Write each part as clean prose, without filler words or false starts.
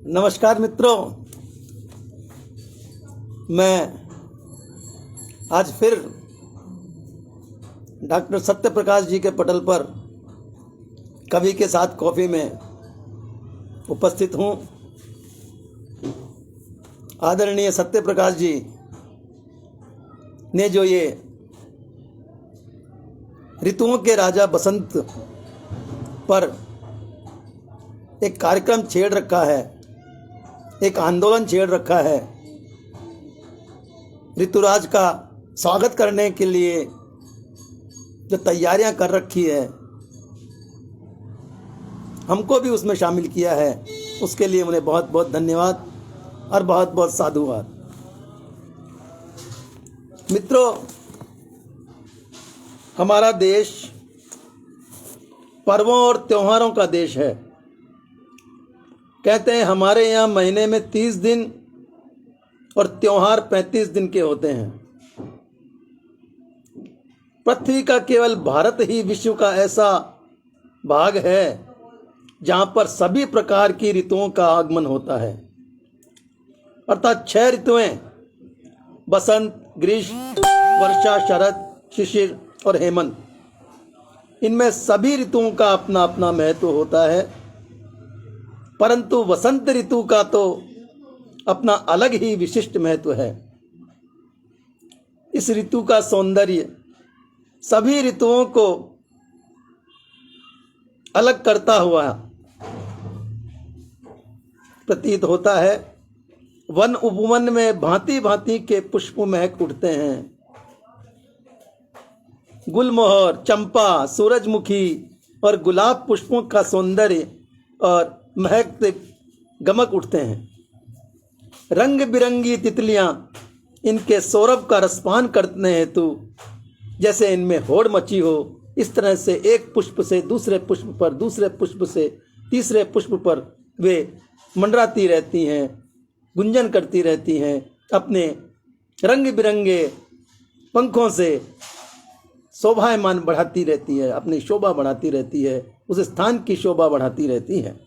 नमस्कार मित्रों, मैं आज फिर डॉक्टर सत्य प्रकाश जी के पटल पर कवि के साथ कॉफ़ी में उपस्थित हूँ। आदरणीय सत्य प्रकाश जी ने जो ये ऋतुओं के राजा बसंत पर एक कार्यक्रम छेड़ रखा है, एक आंदोलन छेड़ रखा है, ऋतुराज का स्वागत करने के लिए जो तैयारियां कर रखी है, हमको भी उसमें शामिल किया है, उसके लिए उन्हें बहुत बहुत धन्यवाद और बहुत बहुत साधुवाद। मित्रों, हमारा देश पर्वों और त्योहारों का देश है। कहते हैं हमारे यहाँ महीने में 30 दिन और त्योहार 35 दिन के होते हैं। पृथ्वी का केवल भारत ही विश्व का ऐसा भाग है जहाँ पर सभी प्रकार की ऋतुओं का आगमन होता है, अर्थात 6 ऋतुएं बसंत, ग्रीष्म, वर्षा, शरद, शिशिर और हेमंत। इनमें सभी ऋतुओं का अपना अपना महत्व होता है, परंतु वसंत ऋतु का तो अपना अलग ही विशिष्ट महत्व है। इस ऋतु का सौंदर्य सभी ऋतुओं को अलग करता हुआ प्रतीत होता है। वन उपवन में भांति भांति के पुष्प महक उठते हैं। गुलमोहर, चंपा, सूरजमुखी और गुलाब पुष्पों का सौंदर्य और महक से गमक उठते हैं। रंग बिरंगी तितलियां इनके सौरभ का रसपान करने हेतु जैसे इनमें होड़ मची हो, इस तरह से एक पुष्प से दूसरे पुष्प पर, दूसरे पुष्प से तीसरे पुष्प पर वे मंडराती रहती हैं, गुंजन करती रहती हैं, अपने रंग बिरंगे पंखों से शोभायमान बढ़ाती रहती है, अपनी शोभा बढ़ाती रहती है, उस स्थान की शोभा बढ़ाती रहती है।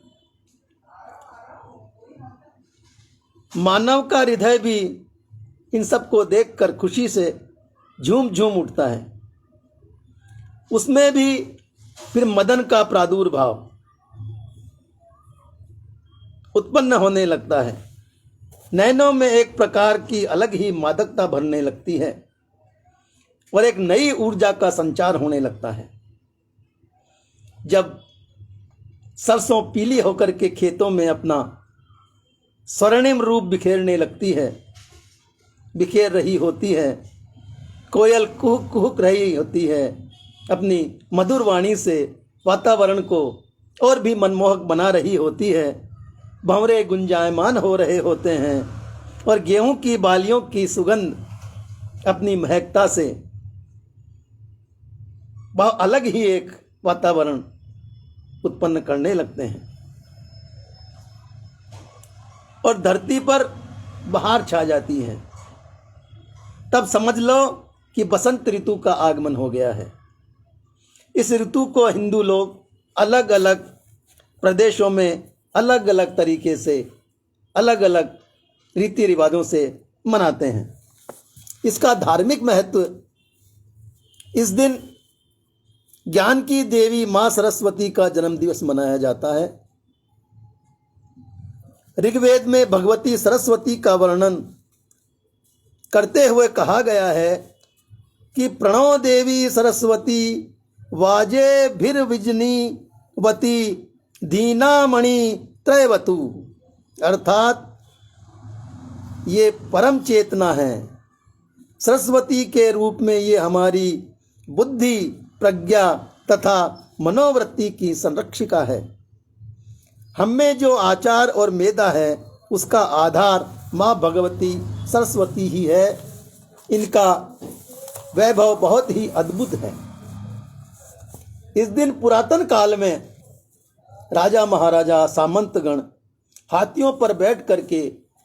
मानव का हृदय भी इन सबको देखकर खुशी से झूम झूम उठता है। उसमें भी फिर मदन का प्रादुर्भाव उत्पन्न होने लगता है। नैनों में एक प्रकार की अलग ही मादकता भरने लगती है और एक नई ऊर्जा का संचार होने लगता है। जब सरसों पीली होकर के खेतों में अपना स्वर्णिम रूप बिखेर रही होती है, कोयल कुहुक कुहुक रही होती है, अपनी मधुर वाणी से वातावरण को और भी मनमोहक बना रही होती है, भंवरे गुंजायमान हो रहे होते हैं और गेहूं की बालियों की सुगंध अपनी महकता से बहुत अलग ही एक वातावरण उत्पन्न करने लगते हैं और धरती पर बहार छा जाती है। तब समझ लो कि बसंत ऋतु का आगमन हो गया है। इस ऋतु को हिंदू लोग अलग अलग प्रदेशों में अलग अलग तरीके से, अलग अलग रीति रिवाजों से मनाते हैं। इसका धार्मिक महत्व, इस दिन ज्ञान की देवी माँ सरस्वती का जन्म दिवस मनाया जाता है। ऋग्वेद में भगवती सरस्वती का वर्णन करते हुए कहा गया है कि प्रणो देवी सरस्वती वाजे भिर्विजनी वती दीनामणि त्रयवतु, अर्थात ये परम चेतना है। सरस्वती के रूप में ये हमारी बुद्धि, प्रज्ञा तथा मनोवृत्ति की संरक्षिका है। हमें जो आचार और मेधा है उसका आधार माँ भगवती सरस्वती ही है। इनका वैभव बहुत ही अद्भुत है। इस दिन पुरातन काल में राजा महाराजा सामंतगण हाथियों पर बैठ करके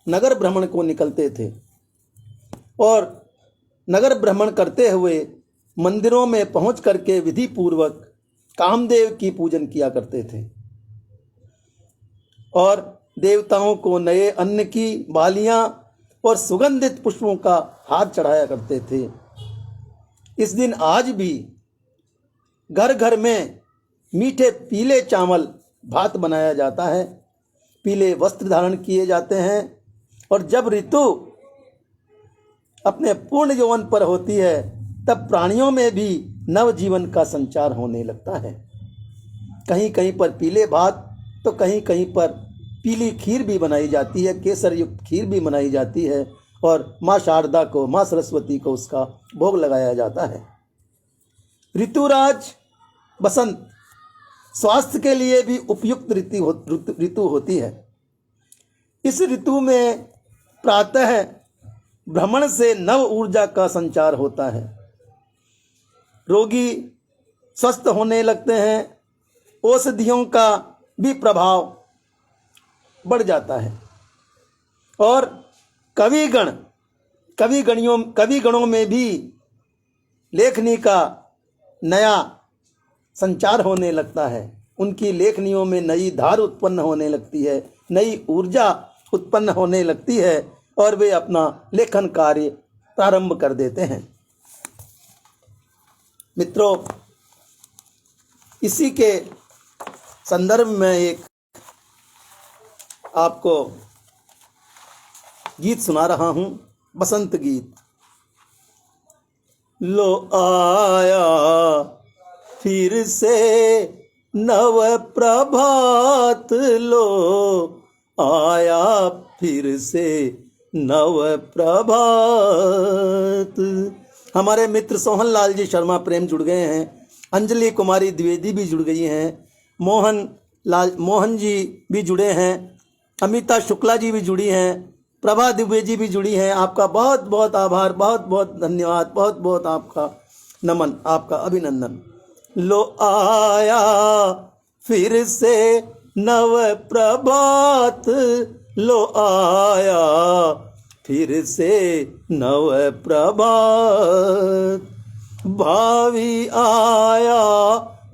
नगर भ्रमण को निकलते थे और नगर भ्रमण करते हुए मंदिरों में पहुंच करके विधि पूर्वक कामदेव की पूजन किया करते थे। और देवताओं को नए अन्न की बालियां और सुगंधित पुष्पों का हार चढ़ाया करते थे। इस दिन आज भी घर घर में मीठे पीले चावल भात बनाया जाता है, पीले वस्त्र धारण किए जाते हैं और जब ऋतु अपने पूर्ण यौवन पर होती है तब प्राणियों में भी नवजीवन का संचार होने लगता है। कहीं कहीं पर पीले भात तो कहीं कहीं पर पीली खीर भी बनाई जाती है, केसर युक्त खीर भी बनाई जाती है और माँ शारदा को, माँ सरस्वती को उसका भोग लगाया जाता है। ऋतुराज बसंत स्वास्थ्य के लिए भी उपयुक्त ऋतु होती है। इस ऋतु में प्रातः भ्रमण से नव ऊर्जा का संचार होता है, रोगी स्वस्थ होने लगते हैं, औषधियों का भी प्रभाव बढ़ जाता है और कविगणों में भी लेखनी का नया संचार होने लगता है। उनकी लेखनियों में नई धार उत्पन्न होने लगती है, नई ऊर्जा उत्पन्न होने लगती है और वे अपना लेखन कार्य प्रारंभ कर देते हैं। मित्रों, इसी के संदर्भ में एक आपको गीत सुना रहा हूं, बसंत गीत। लो आया फिर से नव प्रभात, लो आया फिर से नव प्रभात। हमारे मित्र सोहन लाल जी शर्मा प्रेम जुड़ गए हैं, अंजलि कुमारी द्विवेदी भी जुड़ गई हैं, मोहन जी भी जुड़े हैं, अमिता शुक्ला जी भी जुड़ी हैं, प्रभा दुबे जी भी जुड़ी हैं। आपका बहुत बहुत आभार, बहुत बहुत धन्यवाद, बहुत बहुत आपका नमन, आपका अभिनंदन। लो आया फिर से नव प्रभात, लो आया फिर से नव प्रभात। भावी आया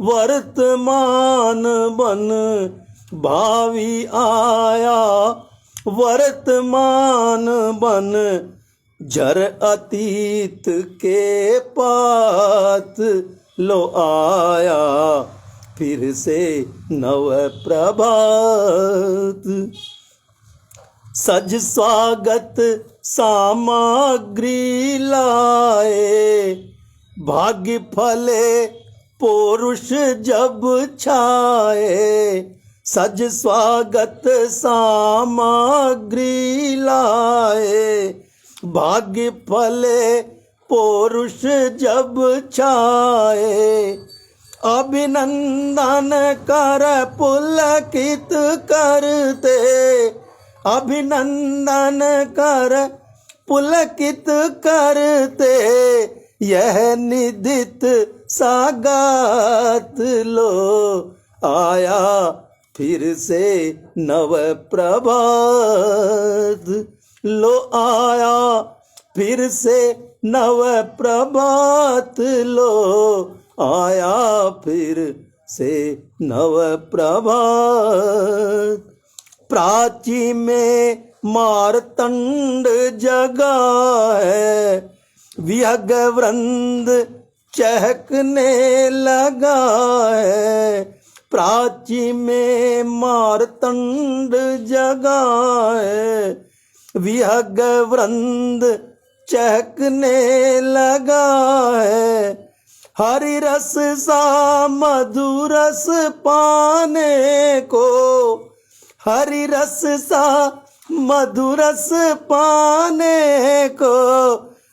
वर्तमान बन, भावी आया वर्तमान बन, झर अतीत के पात, लो आया फिर से नव प्रभात। सज स्वागत सामग्री लाए, भाग्य फले पौरुष जब छाए, सज स्वागत सामग्री लाए, भाग्य फले पौरुष जब छाए। अभिनंदन कर पुलकित करते, अभिनंदन कर पुलकित करते, यह निदित सागात, लो आया फिर से नव प्रभात, लो आया फिर से नव प्रभात, लो आया फिर से नव प्रभात। प्राची में मारतंड जगा है, विहग वृंद चहकने लगा है, प्राची में मारतंड जगा है, विहग वृंद चहकने लगा है। हरि रस सा मधुरस पाने को, हरि रस सा मधुरस पाने को,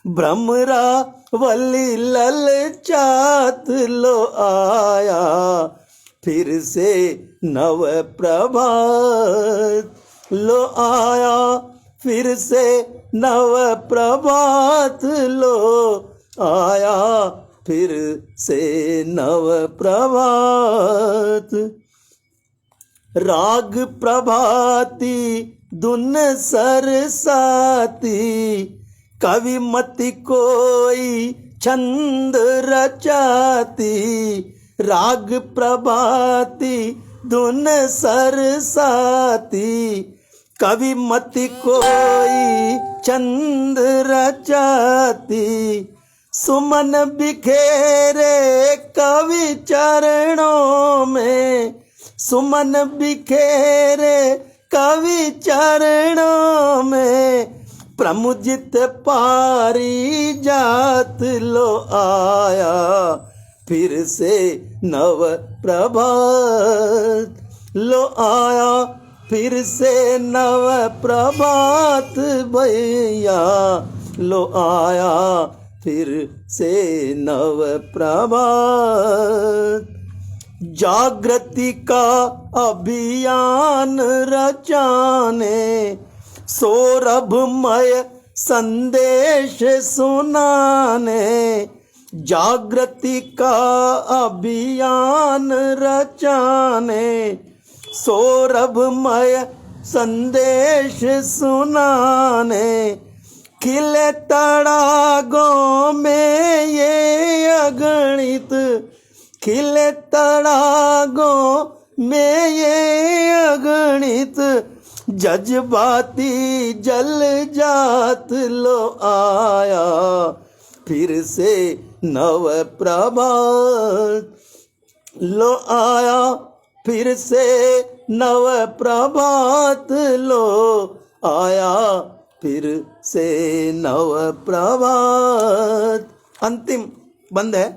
भ्रमरा वली ललचात, लो आया फिर से नव प्रभात, लो आया फिर से नव प्रभात, लो आया फिर से नव प्रभात। राग प्रभाती धुन सरसाती, कवि मति कोई छंद रचाती, राग प्रभाती धुन सरसाती, कवि मति कोई चंद रचाती, सुमन बिखेरे कवि चरणों में, सुमन बिखेरे कवि चरणों में, प्रमुजित पारिजात लो आया फिर से नव प्रभात, लो आया फिर से नव प्रभात भैया, लो आया फिर से नव प्रभात। जागृति का अभियान रचाने, सौरभमय संदेश सुनाने, जागृति का अभियान रचाने, सौरभमय संदेश सुनाने, खिले तड़ागों में ये अगणित, खिले तड़ागों में ये अगणित, जज्बाती जल जात लो आया फिर से नव प्रभात, लो आया फिर से नव प्रभात, लो आया फिर से नव प्रभात। अंतिम बंद है।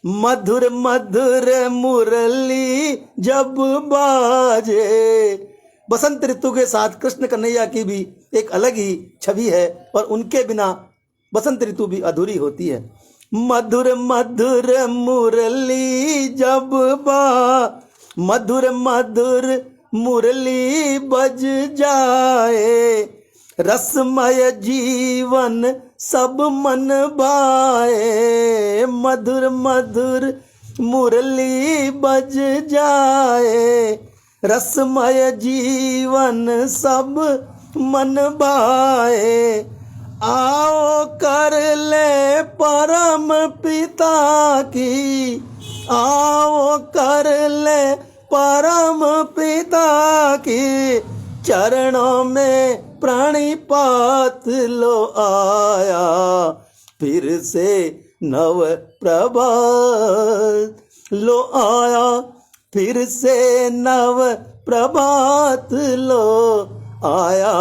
मधुर मधुर मुरली जब बाजे, बसंत ऋतु के साथ कृष्ण कन्हैया की भी एक अलग ही छवि है और उनके बिना बसंत ऋतु भी अधूरी होती है। मधुर मधुर मुरली जब मधुर मधुर मुरली बज जाए, रसमय जीवन सब मन भाए, मधुर मधुर मुरली बज जाए, रसमय जीवन सब मन भाए, आओ कर ले परम पिता की, आओ कर ले परम पिता की, चरणों में प्रणिपात लो आया फिर से नव प्रभात, लो आया फिर से नव प्रभात, लो आया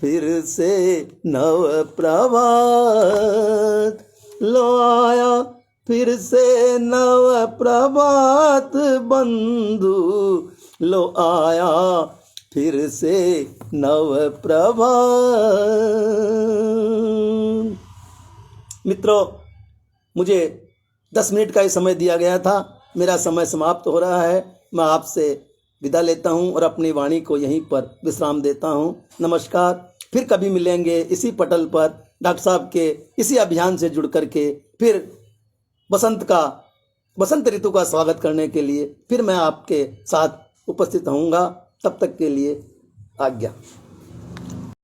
फिर से नव प्रभात, लो आया फिर से नव प्रभात बंधु, लो आया फिर से नव प्रभात। मित्रों, मुझे 10 मिनट का ही समय दिया गया था, मेरा समय समाप्त हो रहा है। मैं आपसे विदा लेता हूं और अपनी वाणी को यहीं पर विश्राम देता हूं। नमस्कार। फिर कभी मिलेंगे इसी पटल पर डॉक्टर साहब के इसी अभियान से जुड़ करके, फिर बसंत ऋतु का स्वागत करने के लिए फिर मैं आपके साथ उपस्थित होऊंगा। तब तक के लिए आज्ञा।